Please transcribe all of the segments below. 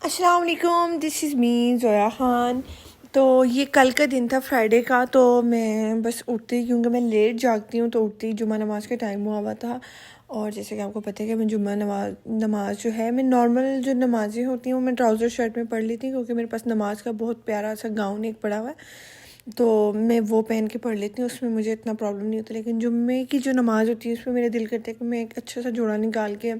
अस्सलाम वालेकुम, this is me Zoya Khan. तो ये कल का दिन था फ्राइडे का। तो मैं बस उठते ही, क्योंकि मैं लेट जागती हूँ, तो उठते ही जुम्मा नमाज का टाइम हुआ था। और जैसे कि आपको पता है कि मैं जुम्मा नमाज जो है, मैं नॉर्मल जो नमाज़ें होती हैं वो मैं ट्राउज़र शर्ट में पढ़ लेती हूँ, क्योंकि मेरे पास नमाज का बहुत प्यारा सा गाउन एक पड़ा हुआ है, तो मैं वो पहन के पढ़ लेती हूँ, उसमें मुझे इतना प्रॉब्लम नहीं होता। लेकिन जुम्मे की जो नमाज़ होती है उसमें मेरा दिल करता है कि मैं एक अच्छा सा जोड़ा निकाल के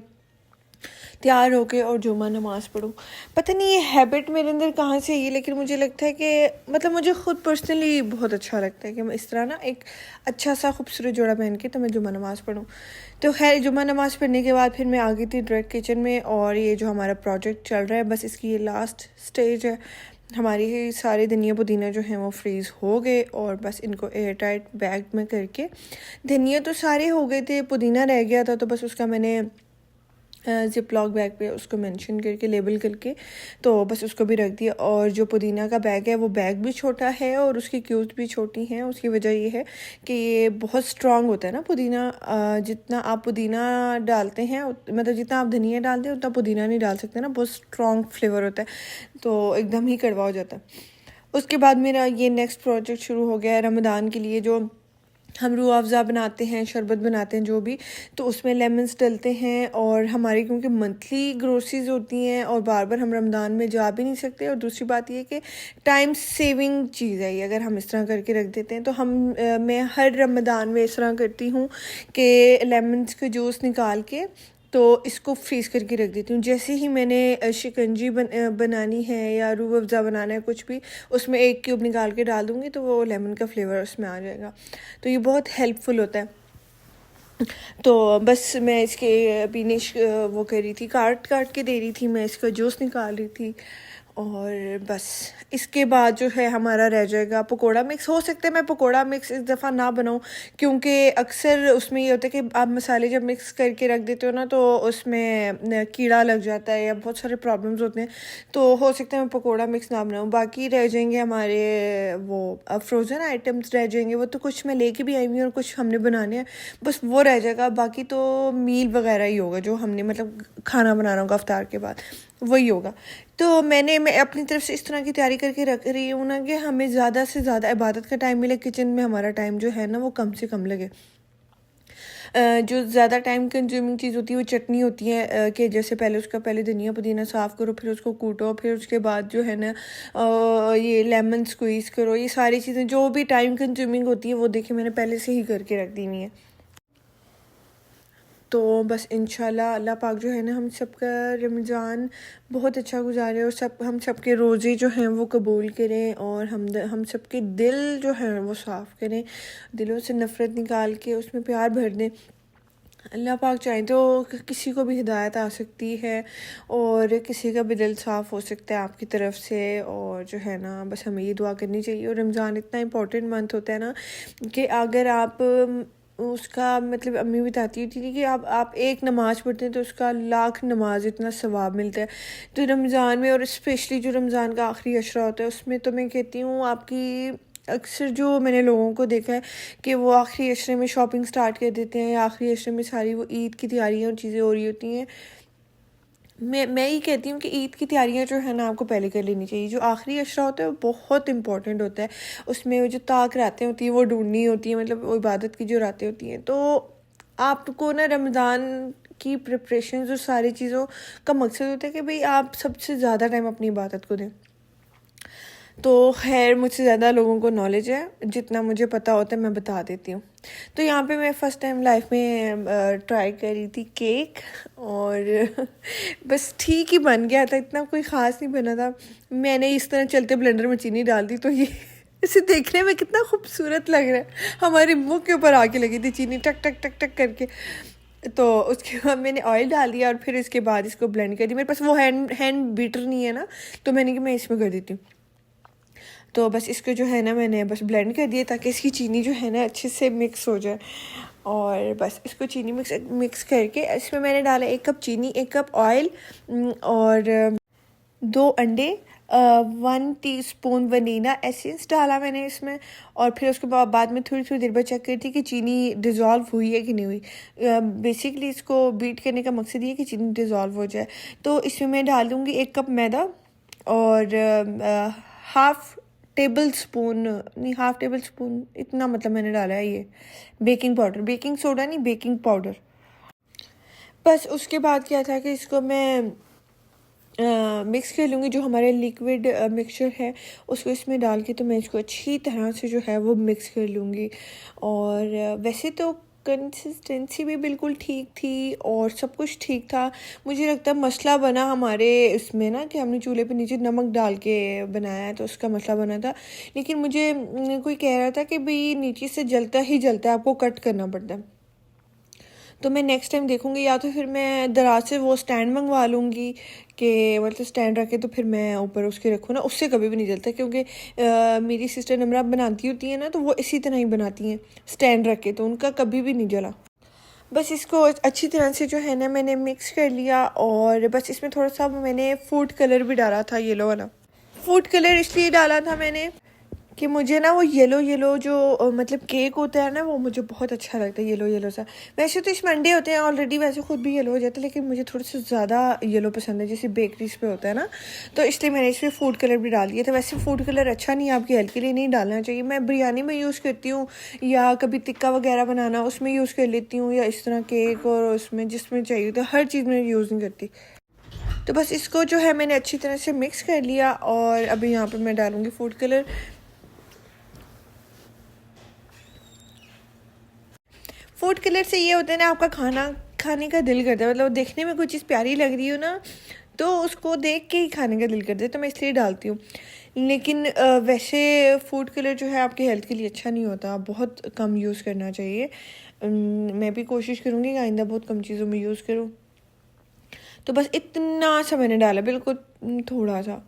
तैयार होके और जुम्मा नमाज पढ़ूँ। पता नहीं ये हैबिट मेरे अंदर कहाँ से आई है, लेकिन मुझे लगता है कि मतलब मुझे ख़ुद पर्सनली बहुत अच्छा लगता है कि मैं इस तरह ना एक अच्छा सा खूबसूरत जोड़ा पहन के तो मैं जुम्मा नमाज पढ़ूँ। तो खैर जुम्मा नमाज पढ़ने के बाद फिर मैं आ गई थी डायरेक्ट किचन में, और ये जो हमारा प्रोजेक्ट चल रहा है, बस इसकी ये लास्ट स्टेज है। हमारी सारे धनिया पुदीना जो हैं वो फ्रीज़ हो गए, और बस इनको एयर टाइट बैग में करके, धनिया तो सारे हो गए थे, पुदीना रह गया था, तो बस उसका मैंने ज़िप लॉक बैग पे उसको मेंशन करके लेबल करके तो बस उसको भी रख दिया। और जो पुदीना का बैग है वो बैग भी छोटा है और उसकी क्यूब्स भी छोटी हैं। उसकी वजह ये है कि ये बहुत स्ट्रॉन्ग होता है ना पुदीना। जितना आप पुदीना डालते हैं, मतलब जितना आप धनिया डालते हैं उतना पुदीना नहीं डाल सकते ना, बहुत स्ट्रॉन्ग फ्लेवर होता है, तो एकदम ही कड़वा हो जाता है। उसके बाद मेरा ये नेक्स्ट प्रोजेक्ट शुरू हो गया है रमज़ान के लिए। जो हम रूह अफ़ज़ा बनाते हैं, शरबत बनाते हैं जो भी, तो उसमें लेमन्स डलते हैं। और हमारी क्योंकि मंथली ग्रोसरीज होती हैं और बार बार हम रमज़ान में जा भी नहीं सकते, और दूसरी बात ये कि टाइम सेविंग चीज़ है ये, अगर हम इस तरह करके रख देते हैं। तो मैं हर रमज़ान में इस तरह करती हूँ कि लेमन्स का जूस निकाल के तो इसको फ्रीज़ करके रख देती हूँ। जैसे ही मैंने शिकंजी बनानी है या रूह अफ़ज़ा बनाना है कुछ भी, उसमें एक क्यूब निकाल के डाल दूँगी तो वो लेमन का फ्लेवर उसमें आ जाएगा। तो ये बहुत हेल्पफुल होता है। तो बस मैं इसके पीने वो कर रही थी, काट काट के दे रही थी, मैं इसका जूस निकाल रही थी। और बस इसके बाद जो है हमारा रह जाएगा पकोड़ा मिक्स। हो सकता है मैं पकोड़ा मिक्स इस दफ़ा ना बनाऊँ, क्योंकि अक्सर उसमें ये होता है कि आप मसाले जब मिक्स करके रख देते हो ना, तो उसमें कीड़ा लग जाता है या बहुत सारे प्रॉब्लम्स होते हैं। तो हो सकता है मैं पकोड़ा मिक्स ना बनाऊँ। बाकी रह जाएंगे हमारे वो फ्रोज़न आइटम्स रह जाएंगे, वो तो कुछ मैं लेके भी आई हुई हूँ और कुछ हमने बनाने हैं, बस वो रह जाएगा। बाकी तो मील वगैरह ही होगा, जो हमने मतलब खाना बनाना होगा इफ्तार के बाद, वही होगा। तो मैं अपनी तरफ से इस तरह की तैयारी करके रख रही हूँ ना कि हमें ज़्यादा से ज़्यादा इबादत का टाइम मिले, किचन में हमारा टाइम जो है ना वो कम से कम लगे। जो ज़्यादा टाइम कंज्यूमिंग चीज़ होती है वो चटनी होती है, कि जैसे पहले धनिया पुदीना साफ़ करो, फिर उसको कूटो, फिर उसके बाद जो है ना ये लेमन स्क्वीज़ करो। ये सारी चीज़ें जो भी टाइम कंज्यूमिंग होती है वो देखिए मैंने पहले से ही करके रख दी हुई है। तो बस इंशाल्लाह अल्लाह पाक जो है ना हम सबका रमज़ान बहुत अच्छा गुजारे, और हम सब के रोज़े जो हैं वो कबूल करें, और हम सब के दिल जो हैं वो साफ़ करें, दिलों से नफ़रत निकाल के उसमें प्यार भर दें। अल्लाह पाक चाहे तो किसी को भी हिदायत आ सकती है, और किसी का भी दिल साफ़ हो सकता है आपकी तरफ से। और जो है ना बस हमें ये दुआ करनी चाहिए। और रमज़ान इतना इम्पोर्टेंट मंथ होता है ना कि अगर आप उसका मतलब अम्मी बताती थी कि आप एक नमाज़ पढ़ते हैं तो उसका लाख नमाज इतना सवाब मिलता है। तो रमज़ान में, और स्पेशली जो रमज़ान का आखिरी अशरा होता है, उसमें तो मैं कहती हूँ आपकी अक्सर जो मैंने लोगों को देखा है कि वो आखिरी अशरे में शॉपिंग स्टार्ट कर देते हैं, या आखिरी अशरे में सारी वो ईद की तैयारियाँ और चीज़ें हो रही होती हैं। मैं ये कहती हूँ कि ईद की तैयारियाँ जो है ना आपको पहले कर लेनी चाहिए। जो आखिरी अशरा होता है वो बहुत इंपॉर्टेंट होता है। उसमें वो जो ताक रातें होती हैं वो ढूंढनी होती हैं, मतलब वो इबादत की जो रातें होती हैं। तो आपको ना रमज़ान की प्रिपरेशन और सारी चीज़ों का मकसद होता है कि भाई आप सबसे ज़्यादा टाइम अपनी इबादत को दें। तो खैर मुझसे ज़्यादा लोगों को नॉलेज है, जितना मुझे पता होता है मैं बता देती हूँ। तो यहाँ पे मैं फ़र्स्ट टाइम लाइफ में ट्राई करी थी केक, और बस ठीक ही बन गया था, इतना कोई ख़ास नहीं बना था। मैंने इस तरह चलते ब्लेंडर में चीनी डाल दी, तो ये इसे देखने में कितना खूबसूरत लग रहा है, हमारे मुँह के ऊपर आके लगी थी चीनी टक टक टक टक करके। तो उसके बाद मैंने ऑयल डाल दिया, और फिर इसके बाद इसको ब्लेंड कर दिया। मेरे पास वो हैंड बीटर नहीं है ना, तो मैंने कि मैं इसमें कर देती हूँ। तो बस इसको जो है ना मैंने बस ब्लेंड कर दिया, ताकि इसकी चीनी जो है ना अच्छे से मिक्स हो जाए। और बस इसको चीनी मिक्स करके इसमें मैंने डाला 1 कप चीनी, 1 कप ऑयल, और 2 अंडे, 1 टीस्पून वनीला एसेंस डाला मैंने इसमें। और फिर उसके बाद में थोड़ी थोड़ी देर बाद चेक करी थी कि चीनी डिज़ोल्व हुई है कि नहीं हुई। बेसिकली इसको बीट करने का मकसद ये है कि चीनी डिज़ोल्व हो जाए। तो इसमें मैं डाल दूँगी 1 कप मैदा और हाफ़ टेबल स्पून, नहीं हाफ़ टेबल स्पून इतना मतलब मैंने डाला है ये बेकिंग पाउडर, बेकिंग सोडा नहीं, बेकिंग पाउडर। बस उसके बाद क्या था कि इसको मैं मिक्स कर लूँगी। जो हमारे लिक्विड मिक्सचर है उसको इसमें डाल के तो मैं इसको अच्छी तरह से जो है वो मिक्स कर लूँगी। और वैसे तो कंसिस्टेंसी भी बिल्कुल ठीक थी और सब कुछ ठीक था। मुझे लगता है मसला बना हमारे इसमें ना कि हमने चूल्हे पे नीचे नमक डाल के बनाया है तो उसका मसला बना था। लेकिन मुझे कोई कह रहा था कि भाई नीचे से जलता ही जलता है, आपको कट करना पड़ता है। तो मैं नेक्स्ट टाइम देखूँगी, या तो फिर मैं दराज से वो स्टैंड मंगवा लूँगी कि मतलब स्टैंड रखे तो फिर मैं ऊपर उसके रखूँ ना, उससे कभी भी नहीं जलता। क्योंकि मेरी सिस्टर नमरा बनाती होती है ना तो वो इसी तरह ही बनाती हैं स्टैंड रख के, तो उनका कभी भी नहीं जला। बस इसको अच्छी तरह से जो है ना मैंने मिक्स कर लिया। और बस इसमें थोड़ा सा मैंने फूड कलर भी डाला था, येलो वाला फूड कलर इसलिए डाला था मैंने कि मुझे ना वो येलो येलो जो मतलब केक होता है ना वो मुझे बहुत अच्छा लगता है, येलो येलो सा। वैसे तो इसमें अंडे होते हैं ऑलरेडी, वैसे खुद भी येलो हो जाता है, लेकिन मुझे थोड़ा सा ज़्यादा येलो पसंद है जैसे बेकरीज पे होता है ना, तो इसलिए मैंने इसमें फूड कलर भी डाल दिया था। वैसे फूड कलर अच्छा नहीं है, आपकी हेल्थ के लिए नहीं डालना चाहिए। मैं बिरयानी में यूज़ करती हूँ या कभी टिक्का वगैरह बनाना उसमें यूज़ कर लेती हूँ, या इस तरह केक और उसमें जिसमें चाहिए तो हर चीज़ में यूज़ नहीं करती। तो बस इसको जो है मैंने अच्छी तरह से मिक्स कर लिया और अभी यहाँ पर मैं डालूँगी फूड कलर। फूड कलर से ये होता है ना, आपका खाना खाने का दिल करता है, मतलब देखने में कोई चीज़ प्यारी लग रही हो ना तो उसको देख के ही खाने का दिल करता है, तो मैं इसलिए डालती हूँ। लेकिन वैसे फूड कलर जो है आपके हेल्थ के लिए अच्छा नहीं होता, बहुत कम यूज़ करना चाहिए। मैं भी कोशिश करूँगी कि आइंदा बहुत कम चीज़ों में यूज़ करूँ। तो बस इतना सा मैंने डाला, बिल्कुल थोड़ा सा।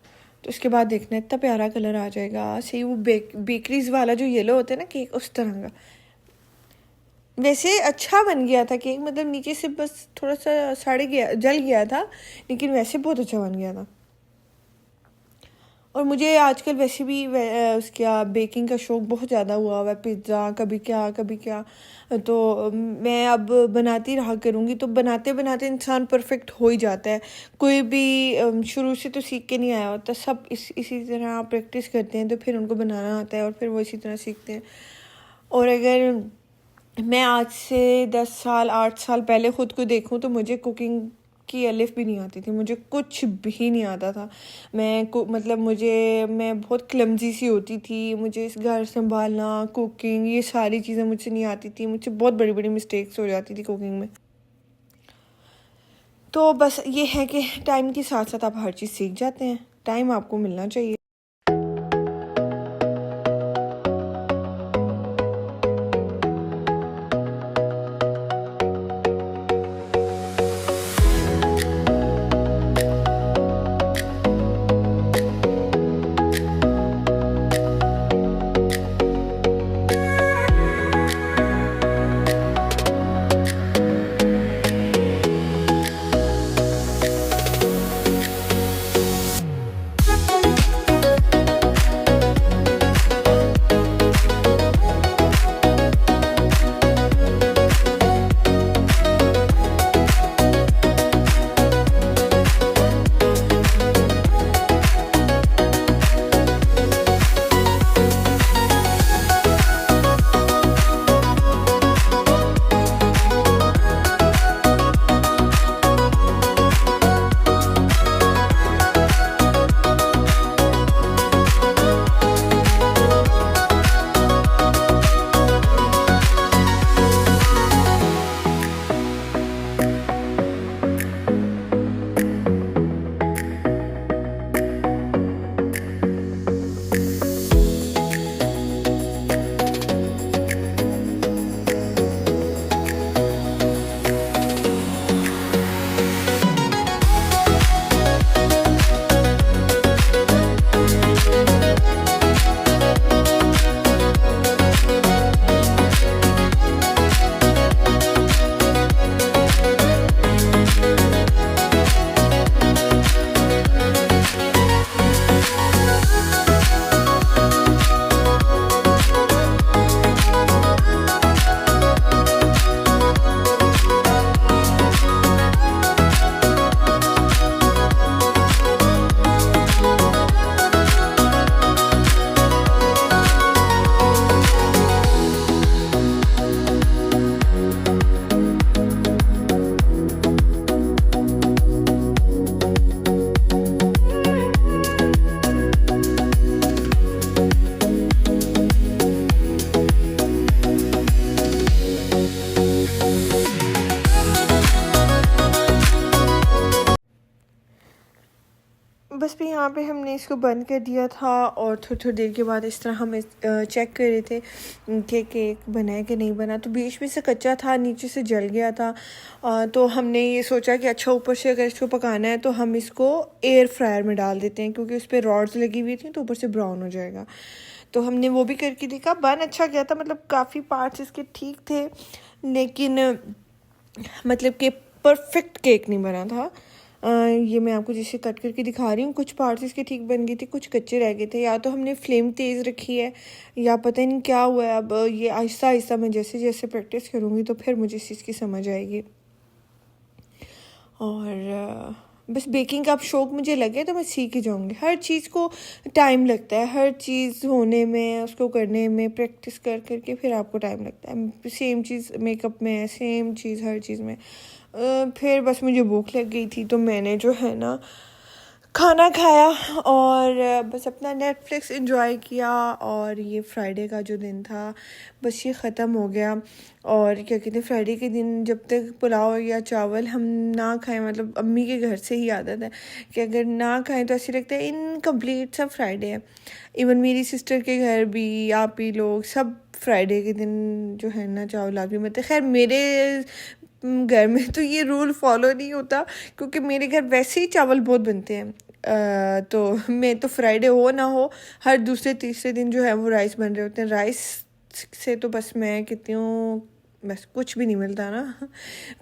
तो उसके बाद देखना इतना प्यारा कलर आ जाएगा, सही वो बेकरीज वाला जो येलो होता है ना केक, उस तरह का। वैसे अच्छा बन गया था केक, मतलब नीचे से बस थोड़ा सा सड़ गया, जल गया था, लेकिन वैसे बहुत अच्छा बन गया था। और मुझे आजकल वैसे भी उसका बेकिंग का शौक़ बहुत ज़्यादा हुआ है, पिज़्ज़ा कभी क्या कभी क्या। तो मैं अब बनाती रहा करूँगी, तो बनाते बनाते इंसान परफेक्ट हो ही जाता है। कोई भी शुरू से तो सीख के नहीं आया होता, सब इसी तरह प्रैक्टिस करते हैं तो फिर उनको बनाना आता है और फिर वो इसी तरह सीखते हैं। और अगर मैं आज से 10 साल 8 साल पहले ख़ुद को देखूं तो मुझे कुकिंग की अलिफ भी नहीं आती थी, मुझे कुछ भी नहीं आता था। मतलब मैं बहुत क्लमजी सी होती थी, मुझे इस घर संभालना, कुकिंग, ये सारी चीज़ें मुझसे नहीं आती थी। मुझसे बहुत बड़ी बड़ी मिस्टेक्स हो जाती थी कुकिंग में। तो बस ये है कि टाइम के साथ साथ आप हर चीज़ सीख जाते हैं, टाइम आपको मिलना चाहिए। बस भी यहाँ पे हमने इसको बंद कर दिया था और थोड़ी थोड़ी देर के बाद इस तरह हम चेक कर रहे थे कि केक बना है कि नहीं बना। तो बीच में से कच्चा था, नीचे से जल गया था। तो हमने ये सोचा कि अच्छा ऊपर से अगर इसको पकाना है तो हम इसको एयर फ्रायर में डाल देते हैं, क्योंकि उस पर रॉड्स लगी हुई थी तो ऊपर से ब्राउन हो जाएगा। तो हमने वो भी करके देखा, बन अच्छा गया था, मतलब काफ़ी पार्ट्स इसके ठीक थे, लेकिन मतलब कि परफेक्ट केक नहीं बना था। ये मैं आपको जैसे कट करके दिखा रही हूँ, कुछ पार्ट्स इसके ठीक बन गए थे, कुछ कच्चे रह गए थे। या तो हमने फ्लेम तेज़ रखी है या पता नहीं क्या हुआ है। अब ये आहिस्ता आहिस्ता मैं जैसे जैसे प्रैक्टिस करूँगी तो फिर मुझे इस चीज़ की समझ आएगी। और बस बेकिंग का अब शौक़ मुझे लगे तो मैं सीख ही जाऊँगी। हर चीज़ को टाइम लगता है, हर चीज़ होने में, उसको करने में, प्रैक्टिस कर करके फिर आपको टाइम लगता है। सेम चीज़ मेकअप में है, सेम चीज़ हर चीज़ में। फिर बस मुझे भूख लग गई थी तो मैंने जो है ना खाना खाया और बस अपना नेटफ्लिक्स एंजॉय किया। और ये फ्राइडे का जो दिन था बस ये ख़त्म हो गया। और क्या कहते हैं, फ्राइडे के दिन जब तक पुलाव या चावल हम ना खाएं, मतलब अम्मी के घर से ही आदत है कि अगर ना खाएं तो ऐसे लगता है इनकम्प्लीट सा फ्राइडे है। इवन मेरी सिस्टर के घर भी, आप ही लोग सब फ्राइडे के दिन जो है ना चावल लाजमी बनते। खैर मेरे घर में तो ये रूल फॉलो नहीं होता, क्योंकि मेरे घर वैसे ही चावल बहुत बनते हैं। तो मैं तो फ्राइडे हो ना हो हर दूसरे तीसरे दिन जो है वो राइस बन रहे होते हैं। राइस से तो बस मैं कहती हूँ बस कुछ भी नहीं मिलता ना।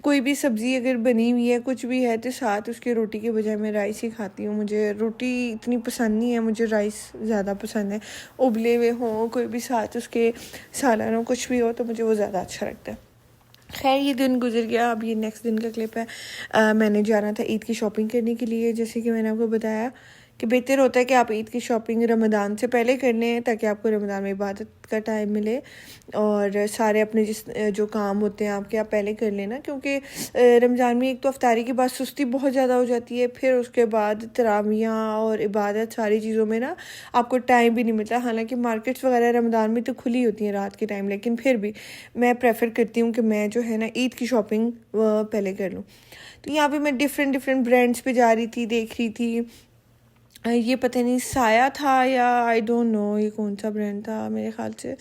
कोई भी सब्ज़ी अगर बनी हुई है, कुछ भी है, तो साथ उसके रोटी के बजाय मैं राइस ही खाती हूँ। मुझे रोटी इतनी पसंद नहीं है, मुझे राइस ज़्यादा पसंद है। उबले हुए हों, कोई भी साथ उसके सालन हो, कुछ भी हो, तो मुझे वो ज़्यादा अच्छा लगता है। खैर ये दिन गुजर गया, अब ये नेक्स्ट दिन का क्लिप है। मैंने जाना था ईद की शॉपिंग करने के लिए। जैसे कि मैंने आपको बताया कि बेहतर होता है कि आप ईद की शॉपिंग रमज़ान से पहले कर लें, ताकि आपको रमज़ान में इबादत का टाइम मिले और सारे अपने जो काम होते हैं आपके, आप पहले कर लेना। क्योंकि रमज़ान में एक तो अफ्तारी के बाद सुस्ती बहुत ज़्यादा हो जाती है, फिर उसके बाद तरावियाँ और इबादत सारी चीज़ों में ना आपको टाइम भी नहीं मिलता। हालांकि मार्केट्स वगैरह रमज़ान में तो खुली होती हैं रात के टाइम, लेकिन फिर भी मैं प्रेफर करती हूँ कि मैं जो है ना ईद की शॉपिंग पहले कर लूँ। तो यहाँ पे मैं डिफरेंट ब्रांड्स पे जा रही थी, देख रही थी। ये पता नहीं साया था या आई डोंट नो ये कौन सा ब्रांड था, मेरे ख्याल से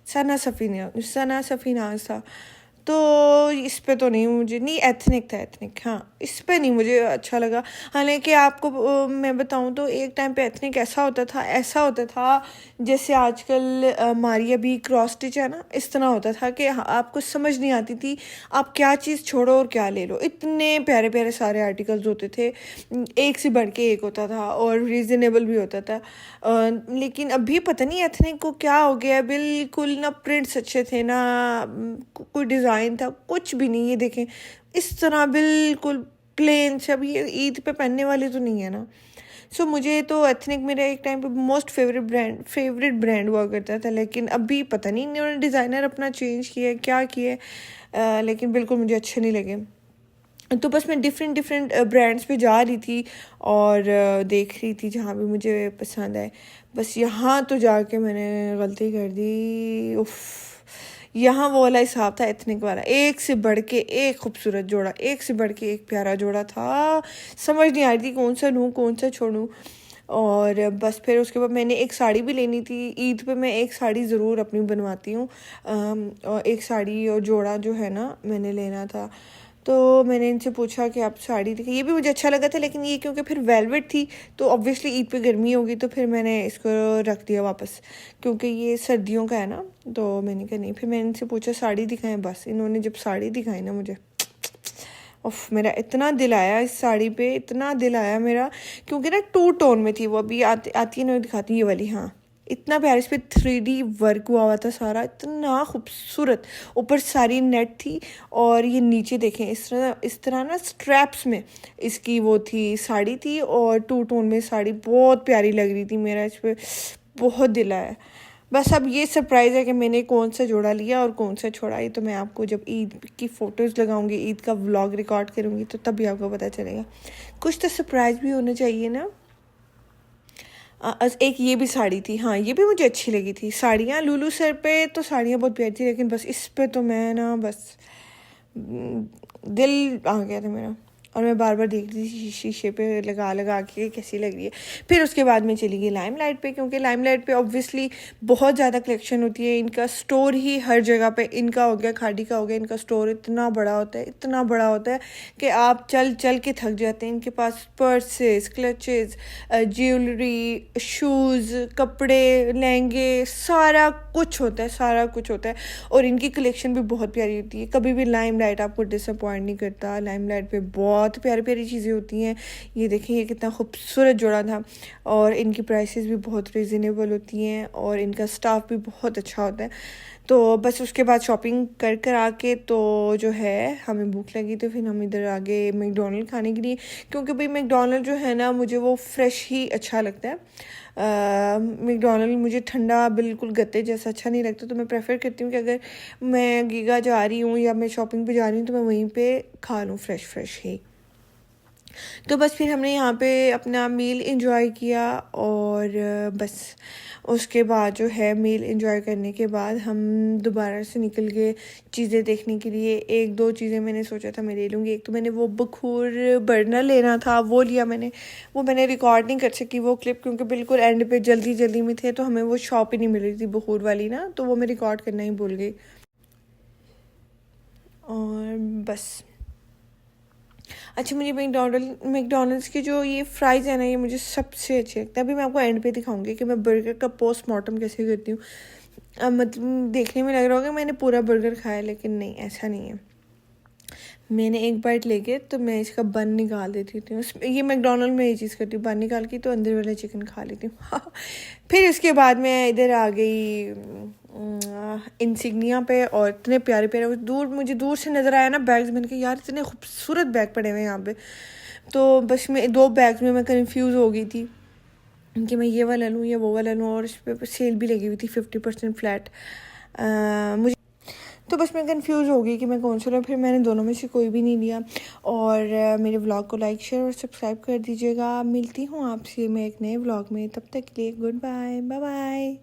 सना सफ़ीनाज़ था। तो इस पे तो नहीं, मुझे नहीं, एथनिक था, एथनिक, हाँ, इस पे नहीं मुझे अच्छा लगा। हालांकि आपको मैं बताऊं तो एक टाइम पे एथनिक ऐसा होता था जैसे आजकल हमारी अभी क्रॉस स्टिच है ना, इस तरह होता था कि आपको समझ नहीं आती थी आप क्या चीज़ छोड़ो और क्या ले लो। इतने प्यारे प्यारे सारे आर्टिकल्स होते थे, एक से बढ़ के एक होता था और रीज़नेबल भी होता था। लेकिन अभी पता नहीं एथनिक को क्या हो गया, बिल्कुल ना प्रिंट्स अच्छे थे, ना कोई डिज़ाइन था, कुछ भी नहीं। ये देखें इस तरह बिल्कुल प्लेन से, अब ये ईद पे पहनने वाले तो नहीं है ना। सो मुझे तो एथनिक मेरा एक टाइम पे मोस्ट फेवरेट ब्रांड हुआ करता था, लेकिन अभी पता नहीं इन्होंने डिज़ाइनर अपना चेंज किया क्या किया, लेकिन बिल्कुल मुझे अच्छे नहीं लगे। तो बस मैं डिफरेंट ब्रांड्स पे जा रही थी और देख रही थी जहाँ भी मुझे पसंद आए। बस यहाँ तो जाके मैंने गलती कर दी, उफ़। यहाँ वो वाला हिसाब था एथनिक वाला, एक से बढ़ के एक खूबसूरत जोड़ा, एक से बढ़ के एक प्यारा जोड़ा था। समझ नहीं आ रही थी कौन सा लूँ कौन सा छोड़ूँ। और बस फिर उसके बाद मैंने एक साड़ी भी लेनी थी। ईद पे मैं एक साड़ी ज़रूर अपनी बनवाती हूँ, और एक साड़ी और जोड़ा जो है ना मैंने लेना था। तो मैंने इनसे पूछा कि आप साड़ी दिखाई, ये भी मुझे अच्छा लगा था, लेकिन ये क्योंकि फिर वेलवेट थी तो ऑब्वियसली ईद पे गर्मी होगी, तो फिर मैंने इसको रख दिया वापस, क्योंकि ये सर्दियों का है ना। तो मैंने कहा नहीं, फिर मैंने इनसे पूछा साड़ी दिखाएं। बस इन्होंने जब साड़ी दिखाई ना मुझे, उफ, मेरा इतना दिल आया इस साड़ी पे, इतना दिल आया मेरा, क्योंकि ना 2 टोन में थी वो। अभी आती है ना, दिखाती ये वाली, हाँ, इतना प्यारा, इस पर 3D वर्क हुआ था सारा, इतना खूबसूरत। ऊपर सारी नेट थी और ये नीचे देखें इस तरह ना स्ट्रैप्स में इसकी वो थी, साड़ी थी, और 2 टोन में साड़ी बहुत प्यारी लग रही थी। मेरा इस पर बहुत दिल आया। बस अब ये सरप्राइज़ है कि मैंने कौन सा जोड़ा लिया और कौन सा छोड़ा। ये तो मैं आपको जब ईद की फ़ोटोज़ लगाऊंगी, ईद का व्लॉग रिकॉर्ड करूंगी, तो तब भी आपको पता चलेगा। कुछ तो सरप्राइज़ भी होना चाहिए ना। एक ये भी साड़ी थी, हाँ, ये भी मुझे अच्छी लगी थी। साड़ियाँ लुलू सर पे तो साड़ियाँ बहुत प्यारी थी, लेकिन बस इस पे तो मैं ना बस दिल आ गया था मेरा। और मैं बार बार देख रही थी शीशे पे लगा लगा के कैसी लग रही है। फिर उसके बाद मैं चली गई लाइमलाइट पे, क्योंकि लाइमलाइट पे ऑब्वियसली बहुत ज़्यादा कलेक्शन होती है। इनका स्टोर ही हर जगह पे, इनका हो गया, खाड़ी का हो गया, इनका स्टोर इतना बड़ा होता है, इतना बड़ा होता है कि आप चल चल के थक जाते हैं। इनके पास पर्सेस, क्लचेस, ज्वेलरी, शूज़, कपड़े, लहंगे, सारा कुछ होता है, सारा कुछ होता है। और इनकी कलेक्शन भी बहुत प्यारी होती है। कभी भी लाइमलाइट आपको डिसअपॉइंट नहीं करता। लाइमलाइट पे बहुत प्यारी प्यारी चीज़ें होती हैं। ये देखें, ये कितना खूबसूरत जोड़ा था। और इनकी प्राइसेस भी बहुत रिजनेबल होती हैं और इनका स्टाफ भी बहुत अच्छा होता है। तो बस उसके बाद शॉपिंग कर कर आके तो जो है हमें भूख लगी, तो फिर हम इधर आगे मैकडोनल्ड खाने के लिए, क्योंकि भाई मैकडोनल्ड जो है ना, मुझे वो फ्रेश ही अच्छा लगता है। मैकडोनल्ड मुझे ठंडा बिल्कुल गत्ते जैसा अच्छा नहीं लगता। तो मैं प्रेफर करती हूँ कि अगर मैं गीगा जा रही हूँ या मैं शॉपिंग पे जा रही हूँ तो मैं वहीं पे खा लूँ फ्रेश फ्रेश ही। तो बस फिर हमने यहाँ पे अपना मील एंजॉय किया और बस उसके बाद जो है मील एंजॉय करने के बाद हम दोबारा से निकल गए चीज़ें देखने के लिए। एक दो चीज़ें मैंने सोचा था मैं ले लूँगी। एक तो मैंने वो बखूर बर्नर लेना था, वो लिया मैंने। वो मैंने रिकॉर्ड नहीं कर सकी वो क्लिप, क्योंकि बिल्कुल एंड पे जल्दी जल्दी में थे, तो हमें वो शॉप ही नहीं मिल रही थी बखूर वाली ना, तो वो मैं रिकॉर्ड करना ही भूल गई। और बस अच्छा, मुझे मैकडोनल्ड्स की जो ये फ्राइज़ है ना, ये मुझे सबसे अच्छे लगता है। अभी मैं आपको एंड पे दिखाऊंगी कि मैं बर्गर का पोस्टमार्टम कैसे करती हूँ। मतलब देखने में लग रहा होगा मैंने पूरा बर्गर खाया, लेकिन नहीं, ऐसा नहीं है। मैंने एक बाइट लेके तो मैं इसका बन निकाल देती थी। ये मैकडोनल्ड में ये चीज़ करती हूँ, बन निकाल के तो अंदर वाला चिकन खा लेती हूँ। फिर उसके बाद मैं इधर आ गई इंसिग्निया पे, और इतने प्यारे प्यारे मुझे दूर से नज़र आया ना बैग्स। मैंने कहा यार इतने खूबसूरत बैग पड़े हुए हैं यहाँ पे। तो बस मैं दो बैग्स में मैं कंफ्यूज हो गई थी कि मैं ये वाला लूँ या वो वाला लूँ, और इस पर सेल भी लगी हुई थी 50% फ्लैट। मुझे तो बस मैं कंफ्यूज हो गई कि मैं कौन सा लूँ। फिर मैंने दोनों में से कोई भी नहीं लिया। और मेरे व्लॉग को लाइक, शेयर और सब्सक्राइब कर दीजिएगा। मिलती हूँ आपसे मैं एक नए व्लॉग में, तब तक के लिए गुड बाय, बाय बाय।